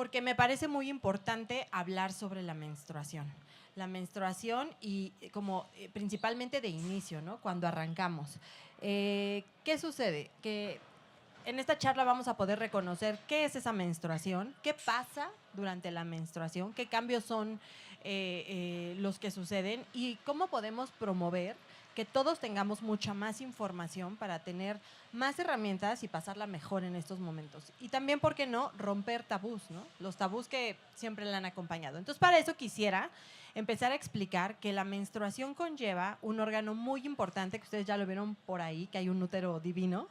Porque me parece muy importante hablar sobre la menstruación. La menstruación y como principalmente de inicio, ¿no? Cuando arrancamos. ¿Qué sucede? Que en esta charla vamos a poder reconocer qué es esa menstruación, qué pasa durante la menstruación, qué cambios son los que suceden y cómo podemos promover que todos tengamos mucha más información para tener más herramientas y pasarla mejor en estos momentos. Y también, ¿por qué no?, romper tabús, ¿no? Los tabús que siempre la han acompañado. Entonces, para eso quisiera empezar a explicar que la menstruación conlleva un órgano muy importante, que ustedes ya lo vieron por ahí, que hay un útero divino.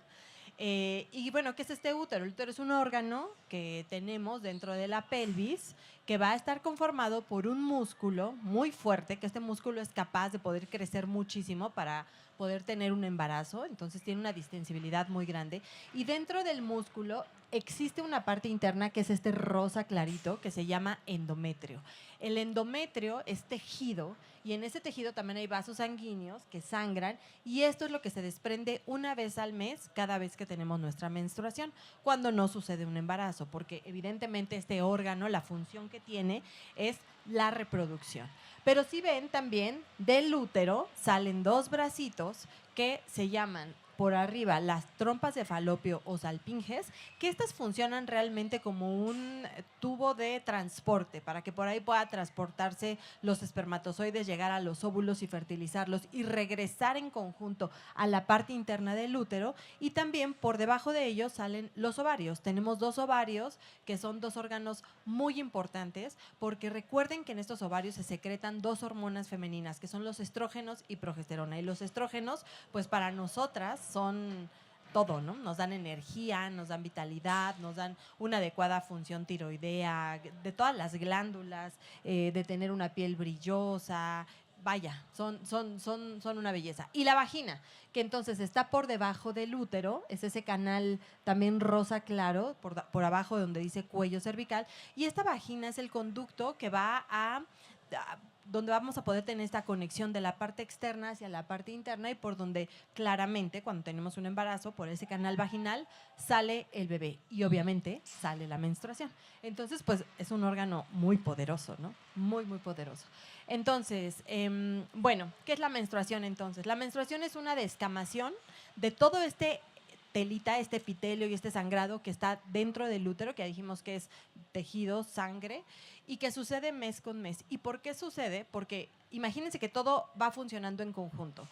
Y bueno, ¿qué es este útero? El útero es un órgano que tenemos dentro de la pelvis que va a estar conformado por un músculo muy fuerte, que este músculo es capaz de poder crecer muchísimo para poder tener un embarazo, entonces tiene una distensibilidad muy grande. Y dentro del músculo existe una parte interna que es este rosa clarito que se llama endometrio. El endometrio es tejido y en ese tejido también hay vasos sanguíneos que sangran y esto es lo que se desprende una vez al mes cada vez que tenemos nuestra menstruación, cuando no sucede un embarazo, porque evidentemente este órgano, la función que tiene es la reproducción. Pero si ven también del útero salen dos bracitos que se llaman por arriba las trompas de falopio o salpinges, que estas funcionan realmente como un tubo de transporte para que por ahí pueda transportarse los espermatozoides, llegar a los óvulos y fertilizarlos y regresar en conjunto a la parte interna del útero. Y también por debajo de ellos salen los ovarios. Tenemos dos ovarios que son dos órganos muy importantes porque recuerden que en estos ovarios se secretan dos hormonas femeninas que son los estrógenos y progesterona. Y los estrógenos, pues para nosotras son todo, ¿no? Nos dan energía, nos dan vitalidad, nos dan una adecuada función tiroidea, de todas las glándulas, de tener una piel brillosa. Vaya, son una belleza. Y la vagina, que entonces está por debajo del útero, es ese canal también rosa claro, por abajo donde dice cuello cervical, y esta vagina es el conducto que va a donde vamos a poder tener esta conexión de la parte externa hacia la parte interna y por donde claramente cuando tenemos un embarazo, por ese canal vaginal, sale el bebé y obviamente sale la menstruación. Entonces, pues es un órgano muy poderoso, ¿no? Muy, muy poderoso. Entonces, bueno, ¿qué es la menstruación entonces? La menstruación es una descamación de todo este telita, este epitelio y este sangrado que está dentro del útero, que ya dijimos que es tejido, sangre, y que sucede mes con mes. ¿Y por qué sucede? Porque imagínense que todo va funcionando en conjunto.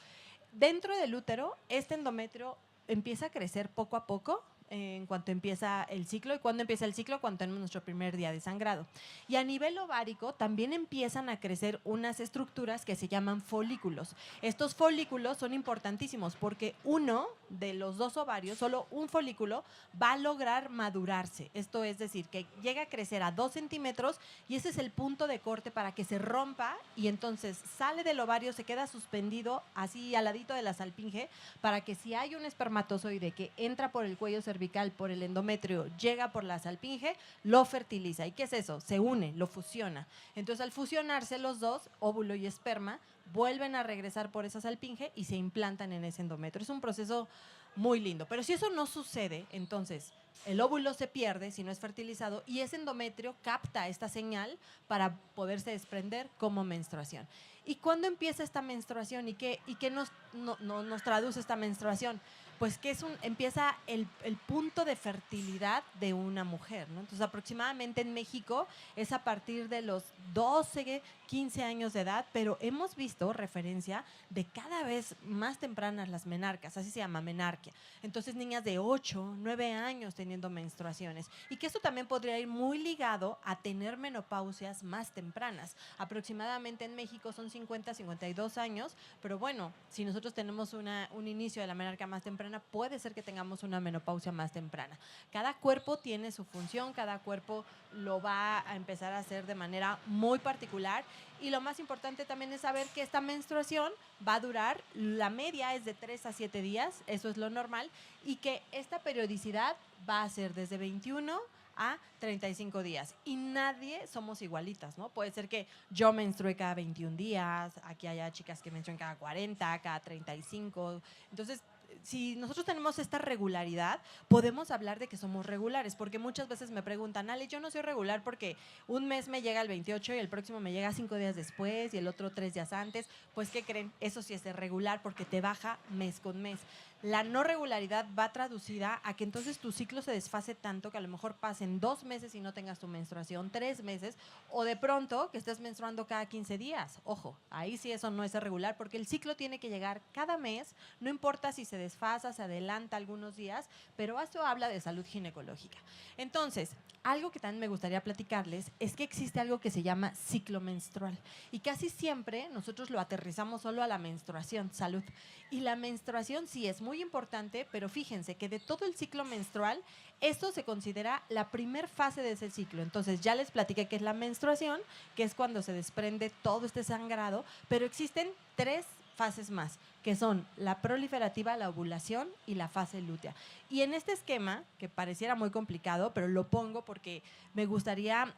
Dentro del útero, este endometrio empieza a crecer poco a poco en cuanto empieza el ciclo. ¿Y cuándo empieza el ciclo? Cuando tenemos nuestro primer día de sangrado. Y a nivel ovárico también empiezan a crecer unas estructuras que se llaman folículos. Estos folículos son importantísimos porque uno de los dos ovarios, solo un folículo, va a lograr madurarse. Esto es decir, que llega a crecer a 2 centímetros y ese es el punto de corte para que se rompa y entonces sale del ovario, se queda suspendido así al ladito de la salpinge para que si hay un espermatozoide que entra por el cuello cervical, por el endometrio, llega por la salpinge, lo fertiliza. ¿Y qué es eso? Se une, lo fusiona. Entonces al fusionarse los dos, óvulo y esperma, vuelven a regresar por esa salpinge y se implantan en ese endometrio. Es un proceso muy lindo. Pero si eso no sucede, entonces el óvulo se pierde si no es fertilizado y ese endometrio capta esta señal para poderse desprender como menstruación. ¿Y cuándo empieza esta menstruación? ¿Y qué nos traduce esta menstruación? Pues que empieza el punto de fertilidad de una mujer, ¿no? Entonces aproximadamente en México es a partir de los 12, 15 años de edad, pero hemos visto referencia de cada vez más tempranas las menarcas, así se llama, menarquia. Entonces niñas de 8, 9 años teniendo menstruaciones y que eso también podría ir muy ligado a tener menopausias más tempranas. Aproximadamente en México son 50, 52 años, pero bueno, si nosotros tenemos un inicio de la menarquia más temprana, puede ser que tengamos una menopausia más temprana. Cada cuerpo tiene su función, cada cuerpo lo va a empezar a hacer de manera muy particular y lo más importante también es saber que esta menstruación va a durar, la media es de 3 a 7 días, eso es lo normal, y que esta periodicidad va a ser desde 21 a 35 días. Y nadie somos igualitas, ¿no? Puede ser que yo menstrue cada 21 días, aquí haya chicas que menstruen cada 40, cada 35. Entonces, si nosotros tenemos esta regularidad, podemos hablar de que somos regulares, porque muchas veces me preguntan, Ale, yo no soy regular porque un mes me llega el 28 y el próximo me llega 5 días después y el otro 3 días antes. Pues, ¿qué creen? Eso sí es irregular porque te baja mes con mes. La no regularidad va traducida a que entonces tu ciclo se desfase tanto que a lo mejor pasen 2 meses y no tengas tu menstruación, 3 meses, o de pronto que estés menstruando cada 15 días. Ojo, ahí sí eso no es irregular porque el ciclo tiene que llegar cada mes, no importa si se desfasa, se adelanta algunos días, pero esto habla de salud ginecológica. Entonces, algo que también me gustaría platicarles es que existe algo que se llama ciclo menstrual y casi siempre nosotros lo aterrizamos solo a la menstruación, salud. Y la menstruación sí es muy importante, pero fíjense que de todo el ciclo menstrual, esto se considera la primer fase de ese ciclo. Entonces ya les platiqué que es la menstruación, que es cuando se desprende todo este sangrado, pero existen 3 fases más, que son la proliferativa, la ovulación y la fase lútea. Y en este esquema, que pareciera muy complicado, pero lo pongo porque me gustaría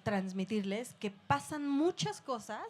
transmitirles que pasan muchas cosas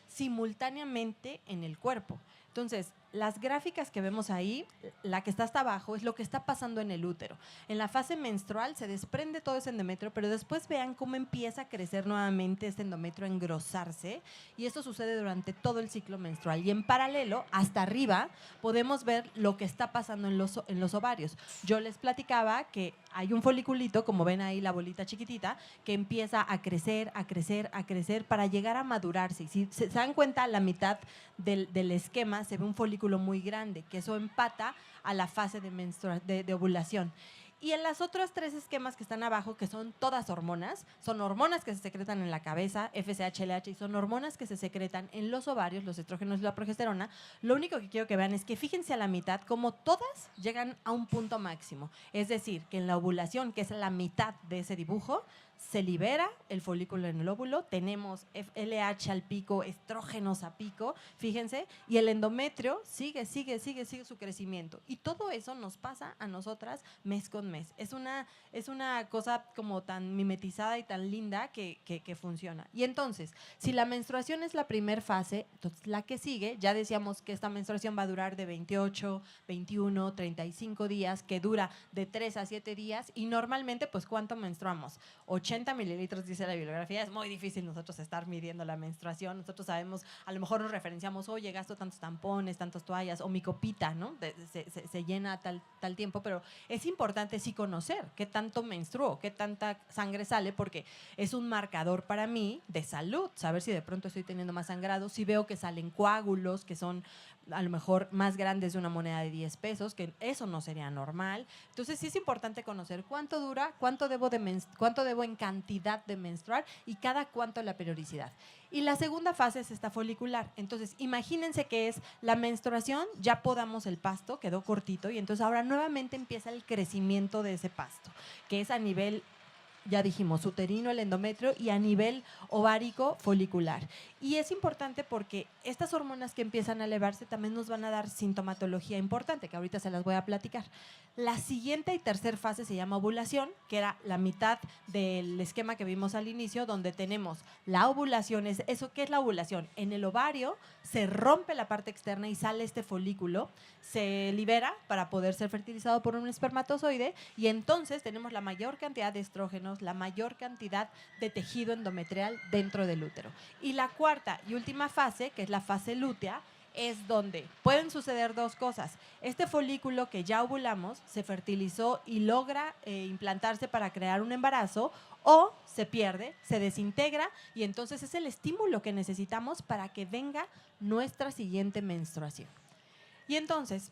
simultáneamente en el cuerpo. Entonces, las gráficas que vemos ahí, la que está hasta abajo, es lo que está pasando en el útero. En la fase menstrual se desprende todo ese endometrio, pero después vean cómo empieza a crecer nuevamente este endometrio, a engrosarse, y esto sucede durante todo el ciclo menstrual. Y en paralelo, hasta arriba, podemos ver lo que está pasando en los ovarios. Yo les platicaba que hay un foliculito, como ven ahí la bolita chiquitita, que empieza a crecer, a crecer, a crecer para llegar a madurarse. Y si se dan cuenta, a la mitad del esquema se ve un folículo muy grande, que eso empata a la fase de ovulación. Y en las otras 3 esquemas que están abajo, que son todas hormonas, son hormonas que se secretan en la cabeza, FSH, LH, y son hormonas que se secretan en los ovarios, los estrógenos y la progesterona. Lo único que quiero que vean es que fíjense a la mitad, como todas llegan a un punto máximo. Es decir, que en la ovulación, que es la mitad de ese dibujo, se libera el folículo en el óvulo, tenemos LH al pico, estrógenos a pico, fíjense, y el endometrio sigue su crecimiento. Y todo eso nos pasa a nosotras mes con mes. Es una cosa como tan mimetizada y tan linda que funciona. Y entonces, si la menstruación es la primera fase, entonces la que sigue, ya decíamos que esta menstruación va a durar de 28, 21, 35 días, que dura de 3 a 7 días, y normalmente, pues, ¿cuánto menstruamos? 80 mililitros, dice la bibliografía. Es muy difícil nosotros estar midiendo la menstruación. Nosotros sabemos, a lo mejor nos referenciamos, oye, gasto tantos tampones, tantas toallas, o mi copita, ¿no? Se llena tal tiempo, pero es importante sí conocer qué tanto menstruo, qué tanta sangre sale, porque es un marcador para mí de salud, saber si de pronto estoy teniendo más sangrado, si veo que salen coágulos, que son a lo mejor más grandes de una moneda de 10 pesos, que eso no sería normal. Entonces sí es importante conocer cuánto dura, cuánto debo en cantidad de menstruar y cada cuánto la periodicidad. Y la segunda fase es esta folicular. Entonces imagínense que es la menstruación, ya podamos el pasto, quedó cortito, y entonces ahora nuevamente empieza el crecimiento de ese pasto, que es a nivel, ya dijimos, uterino, el endometrio, y a nivel ovárico, folicular. Y es importante porque estas hormonas que empiezan a elevarse también nos van a dar sintomatología importante, que ahorita se las voy a platicar. La siguiente y tercera fase se llama ovulación, que era la mitad del esquema que vimos al inicio, donde tenemos la ovulación. ¿Eso qué es la ovulación? En el ovario se rompe la parte externa y sale este folículo, se libera para poder ser fertilizado por un espermatozoide, y entonces tenemos la mayor cantidad de estrógenos, la mayor cantidad de tejido endometrial dentro del útero. Y la cuarta y última fase, que es la fase lútea, es donde pueden suceder 2 cosas. Este folículo que ya ovulamos se fertilizó y logra implantarse para crear un embarazo, o se pierde, se desintegra, y entonces es el estímulo que necesitamos para que venga nuestra siguiente menstruación. Y entonces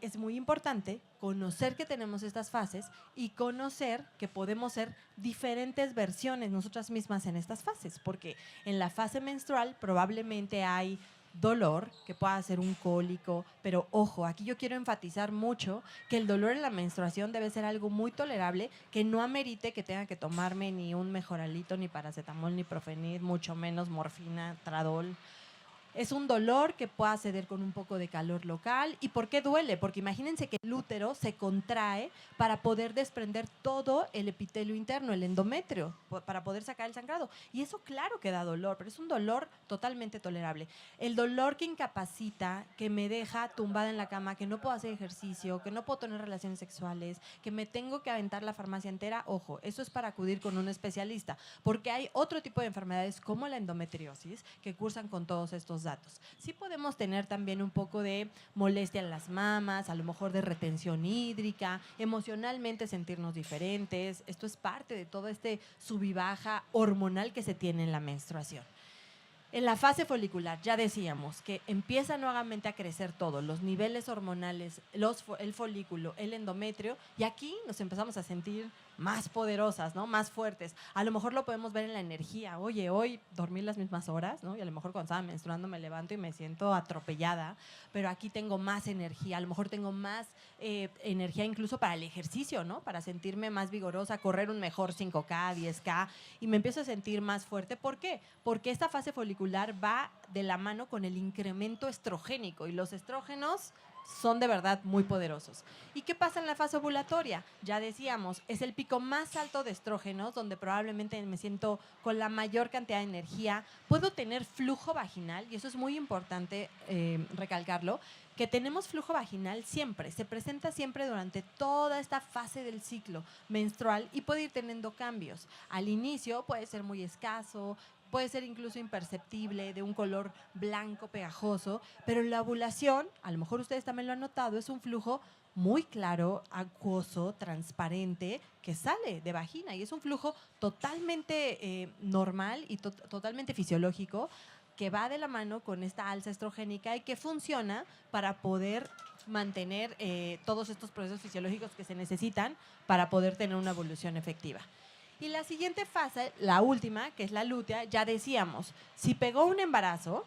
es muy importante conocer que tenemos estas fases y conocer que podemos ser diferentes versiones nosotras mismas en estas fases, porque en la fase menstrual probablemente hay dolor, que pueda ser un cólico, pero ojo, aquí yo quiero enfatizar mucho que el dolor en la menstruación debe ser algo muy tolerable, que no amerite que tenga que tomarme ni un mejoralito, ni paracetamol, ni profenil, mucho menos morfina, tradol. Es un dolor que puede ceder con un poco de calor local. ¿Y por qué duele? Porque imagínense que el útero se contrae para poder desprender todo el epitelio interno, el endometrio, para poder sacar el sangrado. Y eso claro que da dolor, pero es un dolor totalmente tolerable. El dolor que incapacita, que me deja tumbada en la cama, que no puedo hacer ejercicio, que no puedo tener relaciones sexuales, que me tengo que aventar la farmacia entera, ojo, eso es para acudir con un especialista, porque hay otro tipo de enfermedades como la endometriosis que cursan con todos estos datos. Sí podemos tener también un poco de molestia en las mamas, a lo mejor de retención hídrica, emocionalmente sentirnos diferentes. Esto es parte de todo este sub y baja hormonal que se tiene en la menstruación. En la fase folicular, ya decíamos que empieza nuevamente a crecer todo, los niveles hormonales, el folículo, el endometrio, y aquí nos empezamos a sentir más poderosas, ¿no? Más fuertes. A lo mejor lo podemos ver en la energía. Oye, hoy dormí las mismas horas, ¿no? Y a lo mejor cuando estaba menstruando me levanto y me siento atropellada, pero aquí tengo más energía. A lo mejor tengo más energía incluso para el ejercicio, ¿no? Para sentirme más vigorosa, correr un mejor 5K, 10K, y me empiezo a sentir más fuerte. ¿Por qué? Porque esta fase folicular va de la mano con el incremento estrogénico, y los estrógenos son de verdad muy poderosos. ¿Y qué pasa en la fase ovulatoria? Ya decíamos, es el pico más alto de estrógenos, donde probablemente me siento con la mayor cantidad de energía. Puedo tener flujo vaginal, y eso es muy importante recalcarlo, que tenemos flujo vaginal siempre, se presenta siempre durante toda esta fase del ciclo menstrual y puede ir teniendo cambios. Al inicio puede ser muy escaso, puede ser incluso imperceptible, de un color blanco pegajoso, pero en la ovulación, a lo mejor ustedes también lo han notado, es un flujo muy claro, acuoso, transparente, que sale de vagina, y es un flujo totalmente normal y totalmente fisiológico, que va de la mano con esta alza estrogénica y que funciona para poder mantener todos estos procesos fisiológicos que se necesitan para poder tener una evolución efectiva. Y la siguiente fase, la última, que es la lútea, ya decíamos, si pegó un embarazo,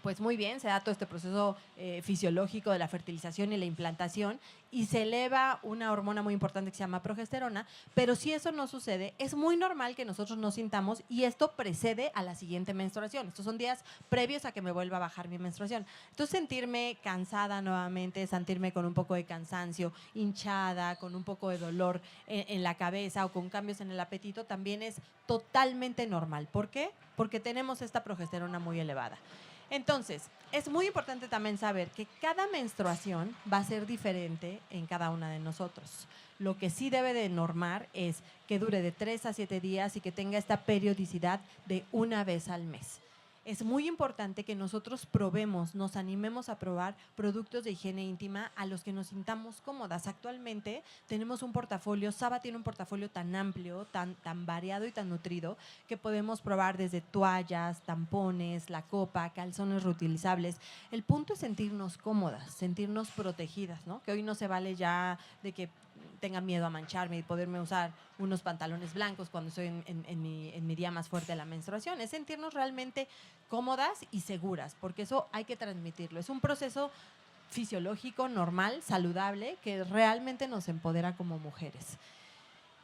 pues muy bien, se da todo este proceso fisiológico de la fertilización y la implantación, y se eleva una hormona muy importante que se llama progesterona, pero si eso no sucede, es muy normal que nosotros nos sintamos, y esto precede a la siguiente menstruación. Estos son días previos a que me vuelva a bajar mi menstruación. Entonces, sentirme cansada nuevamente, sentirme con un poco de cansancio, hinchada, con un poco de dolor en la cabeza o con cambios en el apetito, también es totalmente normal. ¿Por qué? Porque tenemos esta progesterona muy elevada. Entonces, es muy importante también saber que cada menstruación va a ser diferente en cada una de nosotros. Lo que sí debe de normar es que dure de 3 a 7 días y que tenga esta periodicidad de una vez al mes. Es muy importante que nosotros probemos, nos animemos a probar productos de higiene íntima a los que nos sintamos cómodas. Actualmente tenemos un portafolio, Saba tiene un portafolio tan amplio, tan variado y tan nutrido, que podemos probar desde toallas, tampones, la copa, calzones reutilizables. El punto es sentirnos cómodas, sentirnos protegidas, ¿no? Que hoy no se vale ya de que tenga miedo a mancharme y poderme usar unos pantalones blancos cuando estoy en mi día más fuerte de la menstruación. Es sentirnos realmente cómodas y seguras, porque eso hay que transmitirlo. Es un proceso fisiológico, normal, saludable, que realmente nos empodera como mujeres.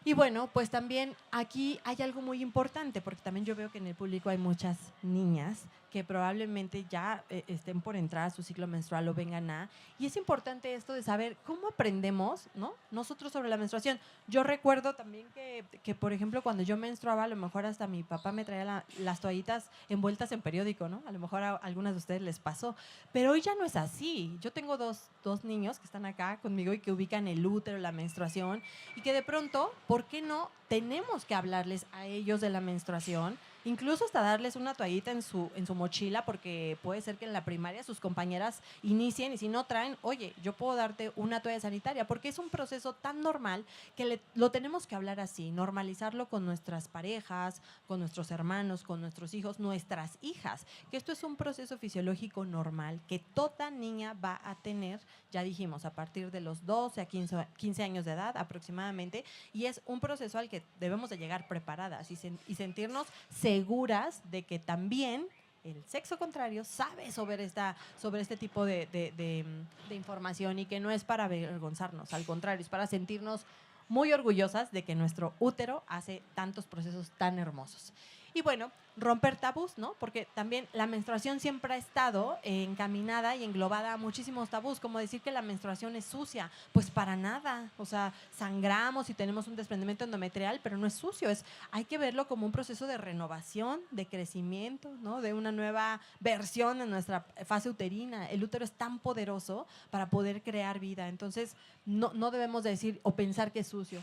Y bueno, pues también aquí hay algo muy importante, porque también yo veo que en el público hay muchas niñas que probablemente ya estén por entrar a su ciclo menstrual o vengan a… Y es importante esto de saber cómo aprendemos, ¿no?, nosotros sobre la menstruación. Yo recuerdo también que, por ejemplo, cuando yo menstruaba, a lo mejor hasta mi papá me traía las toallitas envueltas en periódico, ¿no? A lo mejor a algunas de ustedes les pasó. Pero hoy ya no es así. Yo tengo dos niños que están acá conmigo y que ubican el útero, la menstruación, y que de pronto, ¿por qué no tenemos que hablarles a ellos de la menstruación? Incluso hasta darles una toallita en su mochila, porque puede ser que en la primaria sus compañeras inicien, y si no traen, oye, yo puedo darte una toalla sanitaria, porque es un proceso tan normal que lo tenemos que hablar así, normalizarlo con nuestras parejas, con nuestros hermanos, con nuestros hijos, nuestras hijas, que esto es un proceso fisiológico normal que toda niña va a tener, ya dijimos, a partir de los 12 a 15 años de edad aproximadamente, y es un proceso al que debemos de llegar preparadas y sentirnos seguras de que también el sexo contrario sabe sobre este tipo de información, y que no es para avergonzarnos, al contrario, es para sentirnos muy orgullosas de que nuestro útero hace tantos procesos tan hermosos. Y bueno, romper tabús, ¿no? Porque también la menstruación siempre ha estado encaminada y englobada a muchísimos tabús, como decir que la menstruación es sucia, pues para nada, o sea, sangramos y tenemos un desprendimiento endometrial, pero no es sucio, hay que verlo como un proceso de renovación, de crecimiento, ¿no? De una nueva versión en nuestra fase uterina. El útero es tan poderoso para poder crear vida, entonces no debemos de decir o pensar que es sucio.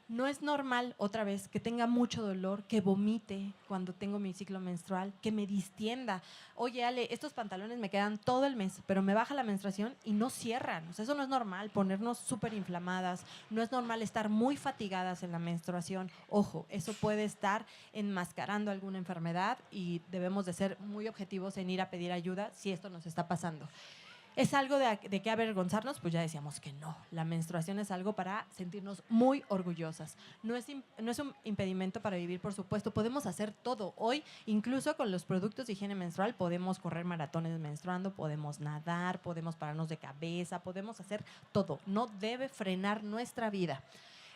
No es normal, otra vez, que tenga mucho dolor, que vomite cuando tengo mi ciclo menstrual, que me distienda. Oye, Ale, estos pantalones me quedan todo el mes, pero me baja la menstruación y no cierran. O sea, eso no es normal, ponernos súper inflamadas. No es normal estar muy fatigadas en la menstruación. Ojo, eso puede estar enmascarando alguna enfermedad y debemos de ser muy objetivos en ir a pedir ayuda si esto nos está pasando. ¿Es algo de qué avergonzarnos? Pues ya decíamos que no. La menstruación es algo para sentirnos muy orgullosas. No es un impedimento para vivir, por supuesto. Podemos hacer todo. Hoy, incluso con los productos de higiene menstrual, podemos correr maratones menstruando, podemos nadar, podemos pararnos de cabeza, podemos hacer todo. No debe frenar nuestra vida.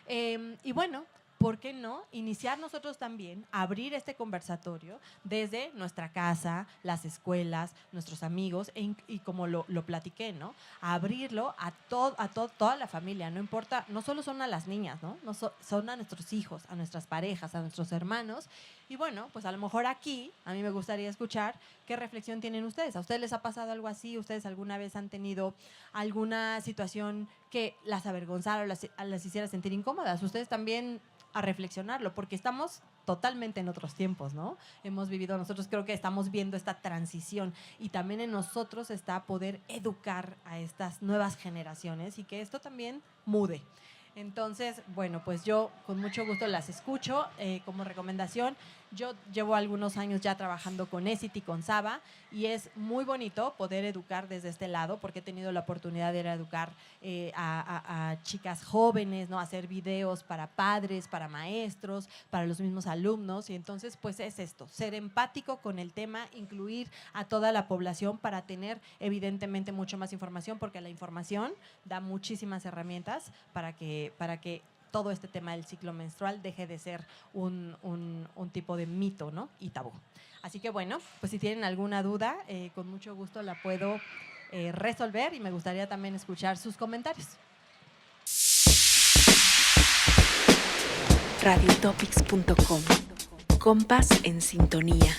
Y bueno, ¿por qué no iniciar nosotros también, abrir este conversatorio desde nuestra casa, las escuelas, nuestros amigos, y como lo platiqué, ¿no? Abrirlo a toda la familia, no importa, no solo son a las niñas, ¿no? Son a nuestros hijos, a nuestras parejas, a nuestros hermanos. Y bueno, pues a lo mejor aquí, a mí me gustaría escuchar qué reflexión tienen ustedes. ¿A ustedes les ha pasado algo así? ¿Ustedes alguna vez han tenido alguna situación que las avergonzara o las hiciera sentir incómodas? ¿Ustedes también a reflexionarlo? Porque estamos totalmente en otros tiempos, ¿no? Hemos vivido, nosotros creo que estamos viendo esta transición y también en nosotros está poder educar a estas nuevas generaciones y que esto también mude. Entonces, bueno, pues yo con mucho gusto las escucho. Como recomendación, yo llevo algunos años ya trabajando con ESIT y con Saba y es muy bonito poder educar desde este lado porque he tenido la oportunidad de ir a educar a chicas jóvenes, ¿no? Hacer videos para padres, para maestros, para los mismos alumnos y entonces pues es esto, ser empático con el tema, incluir a toda la población para tener evidentemente mucho más información porque la información da muchísimas herramientas para que todo este tema del ciclo menstrual deje de ser un tipo de mito, ¿no? Y tabú. Así que bueno, pues si tienen alguna duda, con mucho gusto la puedo resolver y me gustaría también escuchar sus comentarios. Radiotopics.com. Compas en sintonía.